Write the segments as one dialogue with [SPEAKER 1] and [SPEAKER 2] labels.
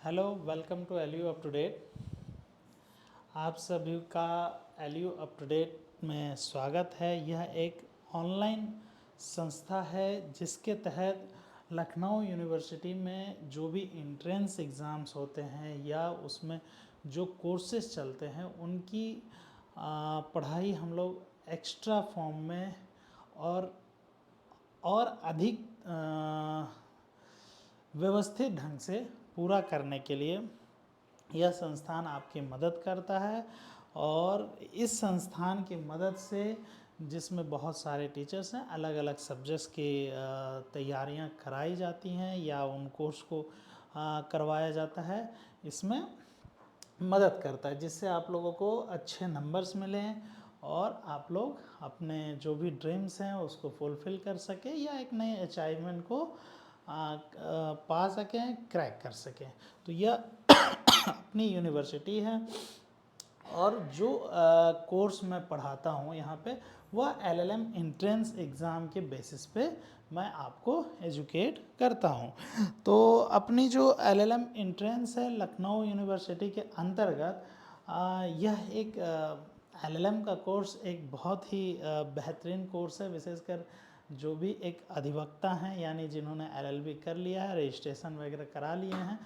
[SPEAKER 1] Hello, welcome to LU up to date. आप सभी का एलयू अप टू डेट में स्वागत है। यह एक ऑनलाइन संस्था है जिसके तहत लखनऊ यूनिवर्सिटी में जो भी एंट्रेंस एग्ज़ाम्स होते हैं या उसमें जो कोर्सेज चलते हैं उनकी पढ़ाई हम लोग एक्स्ट्रा फॉर्म में और अधिक व्यवस्थित ढंग से पूरा करने के लिए यह संस्थान आपकी मदद करता है। और इस संस्थान की मदद से, जिसमें बहुत सारे टीचर्स हैं, अलग अलग सब्जेक्ट्स की तैयारियां कराई जाती हैं या उन कोर्स को करवाया जाता है, इसमें मदद करता है, जिससे आप लोगों को अच्छे नंबर्स मिलें और आप लोग अपने जो भी ड्रीम्स हैं उसको फुलफ़िल कर सकें या एक नए अचीवमेंट को पा सकें, क्रैक कर सकें। तो यह अपनी यूनिवर्सिटी है और जो कोर्स मैं पढ़ाता हूँ यहाँ पे वह एलएलएम एंट्रेंस एग्ज़ाम के बेसिस पे मैं आपको एजुकेट करता हूँ। तो अपनी जो एलएलएम एंट्रेंस है लखनऊ यूनिवर्सिटी के अंतर्गत यह एक एलएलएम का कोर्स एक बहुत ही बेहतरीन कोर्स है। विशेषकर जो भी एक अधिवक्ता हैं, यानी जिन्होंने एलएलबी कर लिया है, रजिस्ट्रेशन वगैरह करा लिए हैं,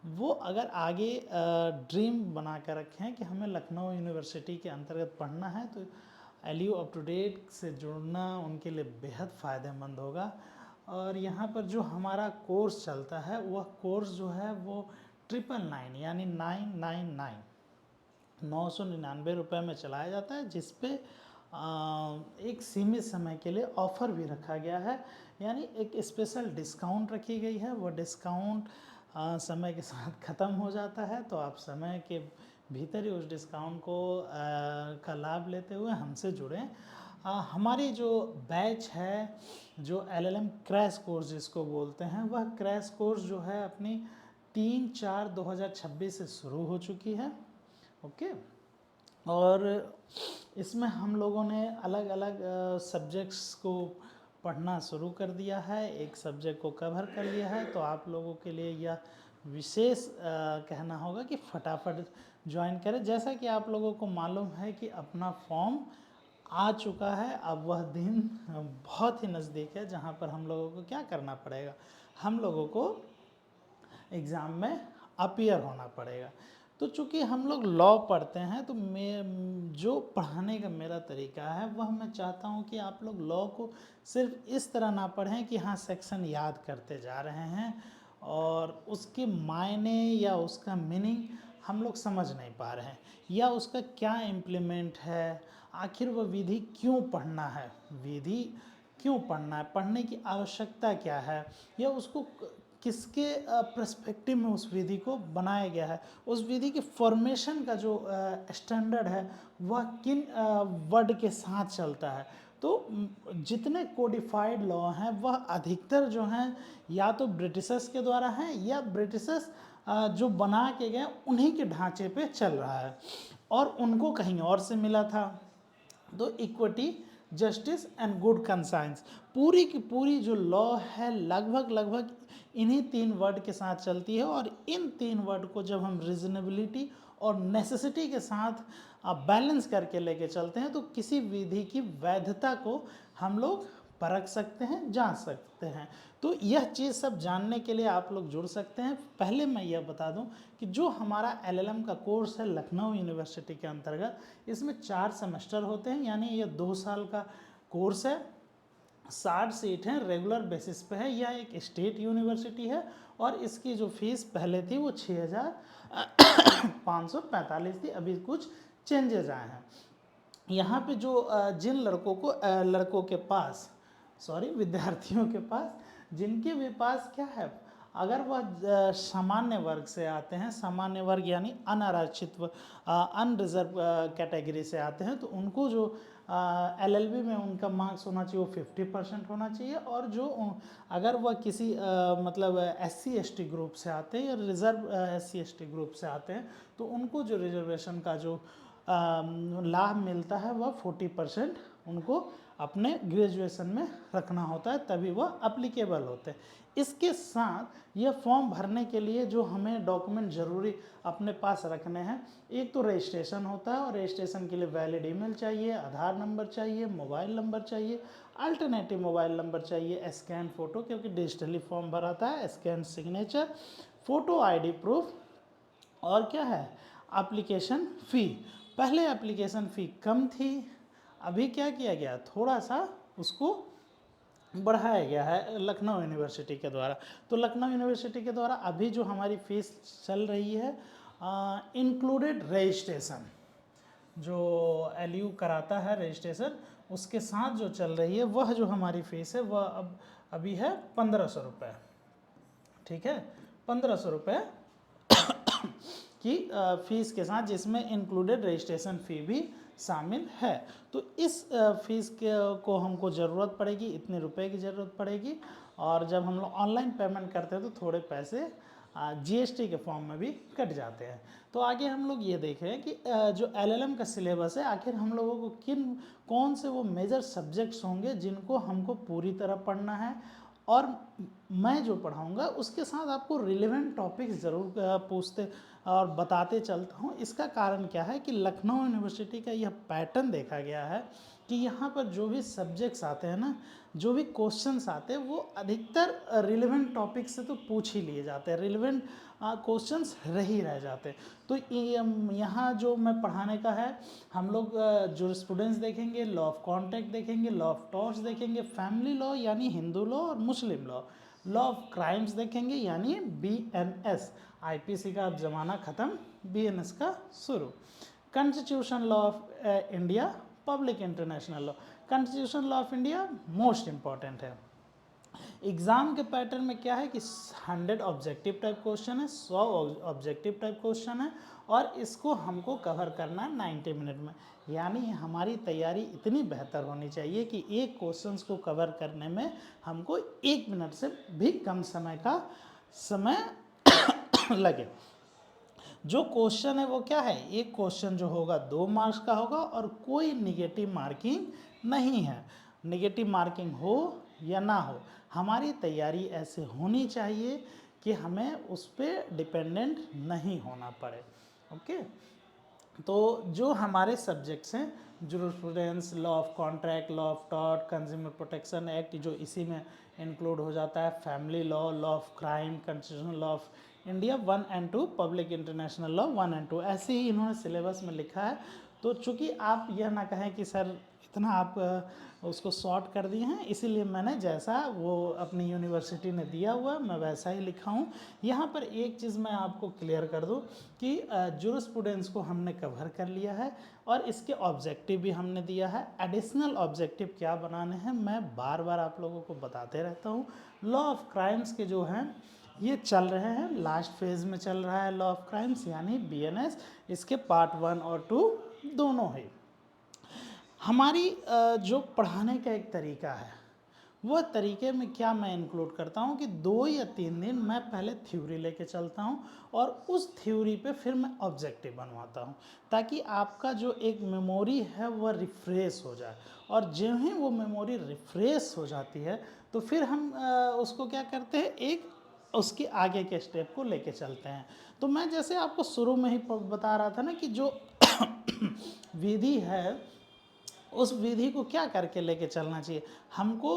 [SPEAKER 1] वो अगर आगे ड्रीम बना कर रखें कि हमें लखनऊ यूनिवर्सिटी के अंतर्गत पढ़ना है, तो एलयू अप टू डेट से जुड़ना उनके लिए बेहद फ़ायदेमंद होगा। और यहाँ पर जो हमारा कोर्स चलता है वह कोर्स जो है वो 999 यानी 999 में चलाया जाता है, जिस पे एक सीमित समय के लिए ऑफ़र भी रखा गया है, यानी एक स्पेशल डिस्काउंट रखी गई है। वो डिस्काउंट समय के साथ ख़त्म हो जाता है, तो आप समय के भीतर ही उस डिस्काउंट को का लाभ लेते हुए हमसे जुड़ें। हमारी जो बैच है, जो एलएलएम क्रैश कोर्स जिसको बोलते हैं, वह क्रैश कोर्स जो है अपनी 3/4/2026 से शुरू हो चुकी है। ओके। और इसमें हम लोगों ने अलग अलग सब्जेक्ट्स को पढ़ना शुरू कर दिया है, एक सब्जेक्ट को कवर कर लिया है। तो आप लोगों के लिए यह विशेष कहना होगा कि फटाफट ज्वाइन करें। जैसा कि आप लोगों को मालूम है कि अपना फॉर्म आ चुका है, अब वह दिन बहुत ही नज़दीक है जहां पर हम लोगों को क्या करना पड़ेगा, हम लोगों को एग्ज़ाम में अपीयर होना पड़ेगा। तो चूँकि हम लोग लॉ पढ़ते हैं, तो मैं जो पढ़ाने का मेरा तरीका है वह मैं चाहता हूँ कि आप लोग लॉ को सिर्फ इस तरह ना पढ़ें कि हाँ सेक्शन याद करते जा रहे हैं और उसके मायने या उसका मीनिंग हम लोग समझ नहीं पा रहे हैं, या उसका क्या इम्प्लीमेंट है, आखिर वह विधि क्यों पढ़ना है, विधि क्यों पढ़ना है, पढ़ने की आवश्यकता क्या है, या उसको किसके पर्सपेक्टिव में उस विधि को बनाया गया है, उस विधि की फॉर्मेशन का जो स्टैंडर्ड है वह किन वर्ड के साथ चलता है। तो जितने कोडिफाइड लॉ हैं वह अधिकतर जो हैं या तो ब्रिटिशर्स के द्वारा हैं या ब्रिटिशर्स जो बना के गए उन्हीं के ढांचे पे चल रहा है और उनको कहीं और से मिला था। तो equity, justice and good conscience, पूरी की पूरी जो लॉ है लगभग इन्हीं 3 वर्ड के साथ चलती है। और इन 3 वर्ड को जब हम रीजनेबिलिटी और नेसेसिटी के साथ बैलेंस करके लेके चलते हैं, तो किसी विधि की वैधता को हम लोग परख सकते हैं, जांच सकते हैं। तो यह चीज़ सब जानने के लिए आप लोग जुड़ सकते हैं। पहले मैं यह बता दूं कि जो हमारा एलएलएम का कोर्स है लखनऊ यूनिवर्सिटी के अंतर्गत, इसमें 4 सेमेस्टर होते हैं, यानी यह 2 साल का कोर्स है। 60 सीट हैं, रेगुलर बेसिस पे है। यह एक स्टेट यूनिवर्सिटी है और इसकी जो फीस पहले थी वो 6,545 थी, अभी कुछ चेंजेस आए हैं। यहाँ पे जो जिन लड़कों के पास, विद्यार्थियों के पास, जिनके भी पास क्या है, अगर वह सामान्य वर्ग से आते हैं, सामान्य वर्ग यानी अनारक्षित अनरिजर्व कैटेगरी से आते हैं, तो उनको जो एलएलबी में उनका मार्क्स होना चाहिए वो 50% होना चाहिए। और जो अगर वह किसी मतलब SC ST ग्रुप से आते हैं या रिजर्व SC ST ग्रुप से आते हैं, तो उनको जो रिजर्वेशन का जो लाभ मिलता है वह 40% उनको अपने ग्रेजुएशन में रखना होता है, तभी वह अप्लीकेबल होते हैं। इसके साथ यह फॉर्म भरने के लिए जो हमें डॉक्यूमेंट ज़रूरी अपने पास रखने हैं, एक तो रजिस्ट्रेशन होता है, और रजिस्ट्रेशन के लिए वैलिड ईमेल चाहिए, आधार नंबर चाहिए, मोबाइल नंबर चाहिए, अल्टरनेटिव मोबाइल नंबर चाहिए, स्कैन फ़ोटो, क्योंकि डिजिटली फॉर्म भराता है, scan signature, photo ID proof, और क्या है, एप्लीकेशन फ़ी। पहले एप्लीकेशन फ़ी कम थी, अभी क्या किया गया, थोड़ा सा उसको बढ़ाया गया है लखनऊ यूनिवर्सिटी के द्वारा। तो लखनऊ यूनिवर्सिटी के द्वारा अभी जो हमारी फ़ीस चल रही है, इंक्लूडेड रजिस्ट्रेशन, जो LU कराता है रजिस्ट्रेशन, उसके साथ जो चल रही है वह जो हमारी फ़ीस है वह अब अभी है 1500 रुपये। ठीक है, 1500 रुपये की फ़ीस के साथ, जिसमें इंक्लूडेड रजिस्ट्रेशन फ़ी भी शामिल है। तो इस फ़ीस को हमको ज़रूरत पड़ेगी, इतने रुपए की ज़रूरत पड़ेगी, और जब हम लोग ऑनलाइन पेमेंट करते हैं तो थोड़े पैसे GST के फॉर्म में भी कट जाते हैं। तो आगे हम लोग ये देख रहे हैं कि जो LLM का सिलेबस है, आखिर हम लोगों को कौन से वो मेजर सब्जेक्ट्स होंगे जिनको हमको पूरी तरह पढ़ना है, और मैं जो पढ़ाऊँगा उसके साथ आपको रिलेवेंट टॉपिक्स ज़रूर पूछते और बताते चलता हूँ। इसका कारण क्या है कि लखनऊ यूनिवर्सिटी का यह पैटर्न देखा गया है कि यहाँ पर जो भी सब्जेक्ट्स आते हैं ना, जो भी क्वेश्चंस आते हैं, वो अधिकतर रिलेवेंट टॉपिक से तो पूछ ही लिए जाते हैं, रिलेवेंट क्वेश्चंस रह जाते हैं। तो यहाँ जो मैं पढ़ाने का है, हम लोग जूरिस्प्रूडेंस देखेंगे, लॉ ऑफ कॉन्ट्रैक्ट देखेंगे, लॉ ऑफ टॉर्ट्स देखेंगे, फैमिली लॉ यानी हिंदू लॉ और मुस्लिम लॉ ऑफ क्राइम्स देखेंगे यानी BNS, IPC का अब ज़माना ख़त्म, BNS का शुरू, constitution law of India, public international law. Constitution law of India most important है। एग्ज़ाम के पैटर्न में क्या है कि 100 ऑब्जेक्टिव टाइप क्वेश्चन है, 100 ऑब्जेक्टिव टाइप क्वेश्चन है, और इसको हमको कवर करना है 90 मिनट में। यानी हमारी तैयारी इतनी बेहतर होनी चाहिए कि एक क्वेश्चंस को कवर करने में हमको 1 मिनट से भी कम समय लगे। जो क्वेश्चन है वो क्या है, एक क्वेश्चन जो होगा 2 मार्क्स का होगा, और कोई निगेटिव मार्किंग नहीं है। निगेटिव मार्किंग हो या ना हो, हमारी तैयारी ऐसे होनी चाहिए कि हमें उस पर डिपेंडेंट नहीं होना पड़े। ओके, तो जो हमारे सब्जेक्ट्स हैं, jurisprudence, law of contract, law of tort, consumer protection act जो इसी में इंक्लूड हो जाता है, family law, law of crime, constitution law of India 1 and 2, public international law 1 and 2, ऐसे ही इन्होंने सिलेबस में लिखा है। तो चूँकि आप यह ना कहें कि सर इतना आप उसको शॉर्ट कर दिए हैं, इसीलिए मैंने जैसा वो अपनी यूनिवर्सिटी ने दिया हुआ है मैं वैसा ही लिखा हूँ। यहाँ पर एक चीज़ मैं आपको क्लियर कर दूँ कि जूरिस्प्रूडेंस को हमने कवर कर लिया है, और इसके ऑब्जेक्टिव भी हमने दिया है। एडिशनल ऑब्जेक्टिव क्या बनाने हैं मैं बार बार आप लोगों को बताते रहता हूँ। लॉ ऑफ क्राइम्स के जो हैं ये चल रहे हैं, लास्ट फेज़ में चल रहा है लॉ ऑफ क्राइम्स यानी BNS, इसके पार्ट 1 और 2 दोनों है। हमारी जो पढ़ाने का एक तरीका है, वह तरीके में क्या मैं इंक्लूड करता हूँ कि 2 या 3 दिन मैं पहले थ्योरी लेके चलता हूँ, और उस थ्योरी पे फिर मैं ऑब्जेक्टिव बनवाता हूँ, ताकि आपका जो एक मेमोरी है वह रिफ्रेश हो जाए। और जो ही वो मेमोरी रिफ्रेश हो जाती है तो फिर हम उसको क्या करते हैं, एक उसके आगे के स्टेप को लेके चलते हैं। तो मैं जैसे आपको शुरू में ही बता रहा था ना कि जो विधि है, उस विधि को क्या करके लेके चलना चाहिए हमको,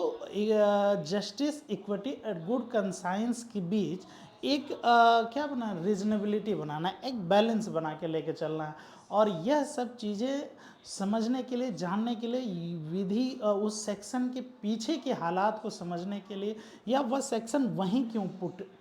[SPEAKER 1] जस्टिस, इक्विटी और गुड कंसाइंस के बीच एक क्या बनाना, रीजनेबिलिटी बनाना है, एक बैलेंस बना के लेके चलना है। और यह सब चीज़ें समझने के लिए, जानने के लिए, विधि उस सेक्शन के पीछे के हालात को समझने के लिए, या वह सेक्शन वहीं क्यों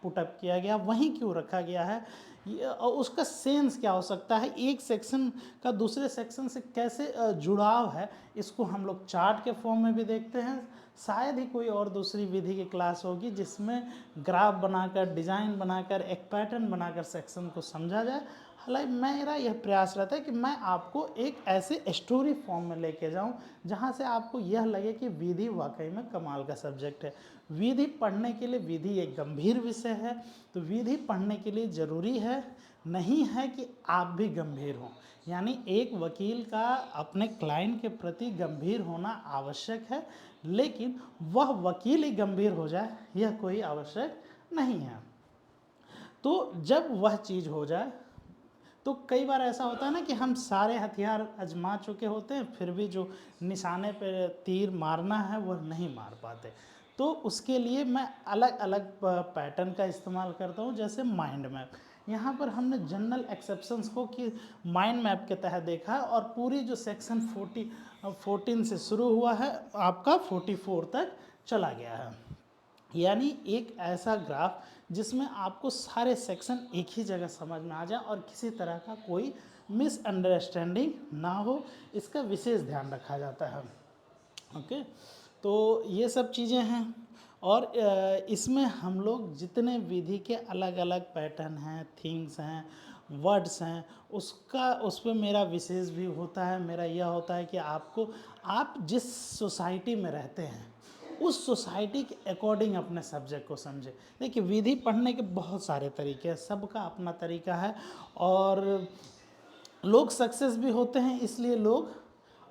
[SPEAKER 1] पुटअप किया गया, वहीं क्यों रखा गया है, और उसका सेंस क्या हो सकता है, एक सेक्शन का दूसरे सेक्शन से कैसे जुड़ाव है, इसको हम लोग चार्ट के फॉर्म में भी देखते हैं। शायद ही कोई और दूसरी विधि की क्लास होगी जिसमें ग्राफ बनाकर, डिज़ाइन बनाकर, एक पैटर्न बनाकर सेक्शन को समझा जाए। हालांकि मेरा यह प्रयास रहता है कि मैं आपको एक ऐसे स्टोरी फॉर्म में लेके जाऊं जहां से आपको यह लगे कि विधि वाकई में कमाल का सब्जेक्ट है। विधि पढ़ने के लिए, विधि एक गंभीर विषय है, तो विधि पढ़ने के लिए ज़रूरी है नहीं है कि आप भी गंभीर हों। यानी एक वकील का अपने क्लाइंट के प्रति गंभीर होना आवश्यक है, लेकिन वह वकील ही गंभीर हो जाए यह कोई आवश्यक नहीं है। तो जब वह चीज़ हो जाए, तो कई बार ऐसा होता है ना कि हम सारे हथियार आजमा चुके होते हैं, फिर भी जो निशाने पे तीर मारना है वह नहीं मार पाते। तो उसके लिए मैं अलग अलग पैटर्न का इस्तेमाल करता हूँ, जैसे माइंड मैप। यहाँ पर हमने जनरल एक्सेप्शंस को कि माइंड मैप के तहत देखा है, और पूरी जो सेक्शन 14 से शुरू हुआ है आपका 44 तक चला गया है। यानी एक ऐसा ग्राफ जिसमें आपको सारे सेक्शन एक ही जगह समझ में आ जाए और किसी तरह का कोई मिसअंडरस्टैंडिंग ना हो, इसका विशेष ध्यान रखा जाता है। ओके, तो ये सब चीज़ें हैं। और इसमें हम लोग जितने विधि के अलग अलग पैटर्न हैं, थिंग्स हैं, वर्ड्स हैं, उस पर मेरा विशेष भी होता है। मेरा यह होता है कि आप जिस सोसाइटी में रहते हैं उस सोसाइटी के अकॉर्डिंग अपने सब्जेक्ट को समझें। देखिए, विधि पढ़ने के बहुत सारे तरीके हैं, सबका अपना तरीका है, और लोग सक्सेस भी होते हैं, इसलिए लोग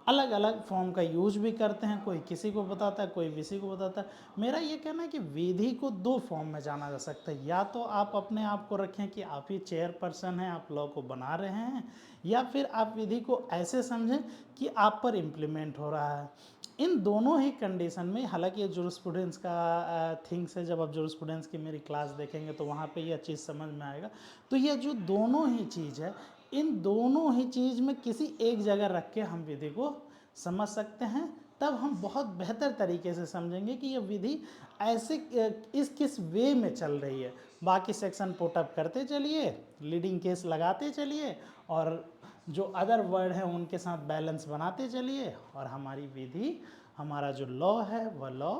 [SPEAKER 1] अलग अलग फॉर्म का यूज भी करते हैं। कोई किसी को बताता है, कोई किसी को बताता है। मेरा ये कहना है कि विधि को दो फॉर्म में जाना जा सकता है। या तो आप अपने आप को रखें कि आप ही चेयरपर्सन हैं, आप लॉ को बना रहे हैं, या फिर आप विधि को ऐसे समझें कि आप पर इम्प्लीमेंट हो रहा है। इन दोनों ही कंडीशन में, हालांकि ये जूरिस्प्रूडेंस का थिंग्स है, जब आप जूरिस्प्रूडेंस की मेरी क्लास देखेंगे तो वहाँ पे यह चीज़ समझ में आएगा। तो यह जो दोनों ही चीज़ है, इन दोनों ही चीज़ में किसी एक जगह रख के हम विधि को समझ सकते हैं, तब हम बहुत बेहतर तरीके से समझेंगे कि यह विधि ऐसे किस वे में चल रही है। बाकी सेक्शन पुटअप करते चलिए, लीडिंग केस लगाते चलिए, और जो अदर वर्ड हैं उनके साथ बैलेंस बनाते चलिए, और हमारी विधि, हमारा जो लॉ है वह लॉ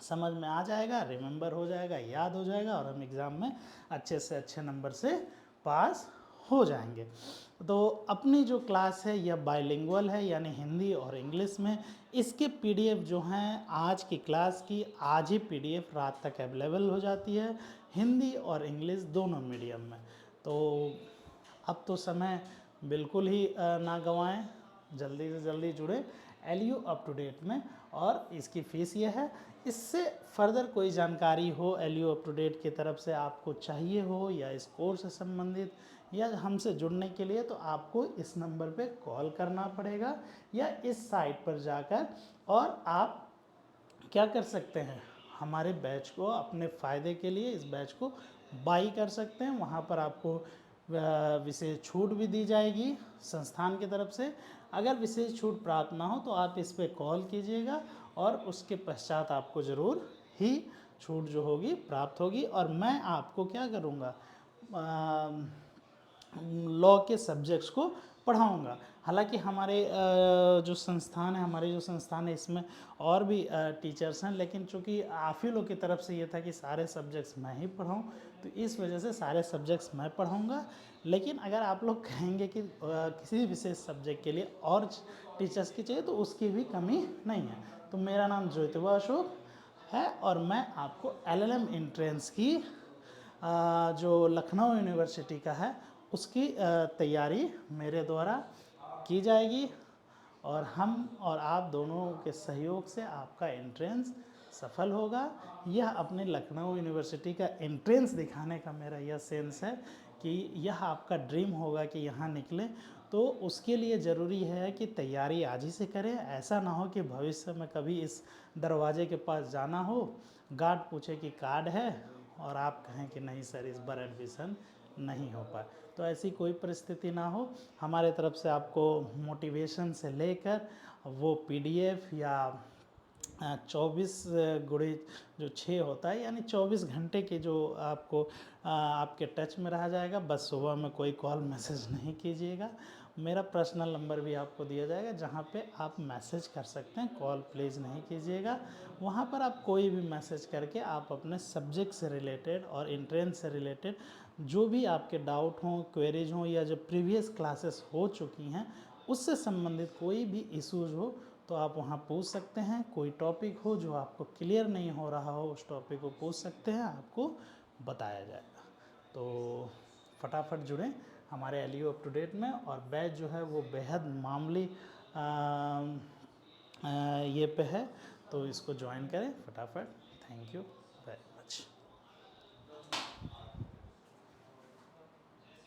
[SPEAKER 1] समझ में आ जाएगा, रिमेंबर हो जाएगा, याद हो जाएगा, और हम एग्ज़ाम में अच्छे से अच्छे नंबर से पास हो जाएंगे। तो अपनी जो क्लास है यह बाइलिंगुअल है, यानी हिंदी और इंग्लिश में। इसके पीडीएफ जो हैं आज की क्लास की, आज ही पीडीएफ रात तक अवेलेबल हो जाती है, हिंदी और इंग्लिश दोनों मीडियम में। तो अब तो समय बिल्कुल ही ना गंवाएं, जल्दी से जल्दी जुड़े एलयू अप टू डेट में। और इसकी फ़ीस ये है। इससे फर्दर कोई जानकारी हो एलयू अप टू डेट की तरफ से आपको चाहिए हो, या इस कोर्स से संबंधित, या हमसे जुड़ने के लिए, तो आपको इस नंबर पे कॉल करना पड़ेगा, या इस साइट पर जाकर, और आप क्या कर सकते हैं, हमारे बैच को अपने फ़ायदे के लिए इस बैच को बाई कर सकते हैं। वहाँ पर आपको विशेष छूट भी दी जाएगी संस्थान की तरफ से। अगर विशेष छूट प्राप्त ना हो तो आप इस पर कॉल कीजिएगा, और उसके पश्चात आपको ज़रूर ही छूट जो होगी प्राप्त होगी। और मैं आपको क्या करूँगा, लॉ के सब्जेक्ट्स को पढ़ाऊँगा। हालांकि हमारे जो संस्थान है, हमारे जो संस्थान है, इसमें और भी टीचर्स हैं, लेकिन चूँकि आप ही लोग की तरफ से ये था कि सारे सब्जेक्ट्स मैं ही पढ़ाऊँ, तो इस वजह से सारे सब्जेक्ट्स मैं पढ़ाऊँगा। लेकिन अगर आप लोग कहेंगे कि किसी विशेष सब्जेक्ट के लिए और टीचर्स की चाहिए, तो उसकी भी कमी नहीं है। तो मेरा नाम ज्योतिबा अशोक है, और मैं आपको एलएलएम एंट्रेंस की जो लखनऊ यूनिवर्सिटी का है उसकी तैयारी मेरे द्वारा की जाएगी, और हम और आप दोनों के सहयोग से आपका एंट्रेंस सफल होगा। यह अपने लखनऊ यूनिवर्सिटी का एंट्रेंस दिखाने का मेरा यह सेंस है कि यह आपका ड्रीम होगा कि यहाँ निकलें। तो उसके लिए ज़रूरी है कि तैयारी आज ही से करें। ऐसा ना हो कि भविष्य में कभी इस दरवाजे के पास जाना हो, गार्ड पूछे कि कार्ड है, और आप कहें कि नहीं सर इस बार एडमिशन नहीं हो पाए। तो ऐसी कोई परिस्थिति ना हो। हमारे तरफ से आपको मोटिवेशन से लेकर वो पीडीएफ या 24 गुणे जो 6 होता है, यानी 24 घंटे के जो आपको आपके टच में रहा जाएगा। बस सुबह में कोई कॉल मैसेज नहीं कीजिएगा। मेरा पर्सनल नंबर भी आपको दिया जाएगा जहाँ पे आप मैसेज कर सकते हैं, कॉल प्लीज़ नहीं कीजिएगा। वहाँ पर आप कोई भी मैसेज करके आप अपने सब्जेक्ट से रिलेटेड और एंट्रेंस से रिलेटेड जो भी आपके डाउट हों, क्वेरीज हों, या जो प्रीवियस क्लासेस हो चुकी हैं उससे संबंधित कोई भी इश्यूज़ हो तो आप वहाँ पूछ सकते हैं। कोई टॉपिक हो जो आपको क्लियर नहीं हो रहा हो, उस टॉपिक को पूछ सकते हैं, आपको बताया जाएगा। तो फटाफट जुड़ें हमारे एलयू अप टू डेट में। और बैच जो है वो बेहद मामूली ये पे है, तो इसको ज्वाइन करें फटाफट। Thank you.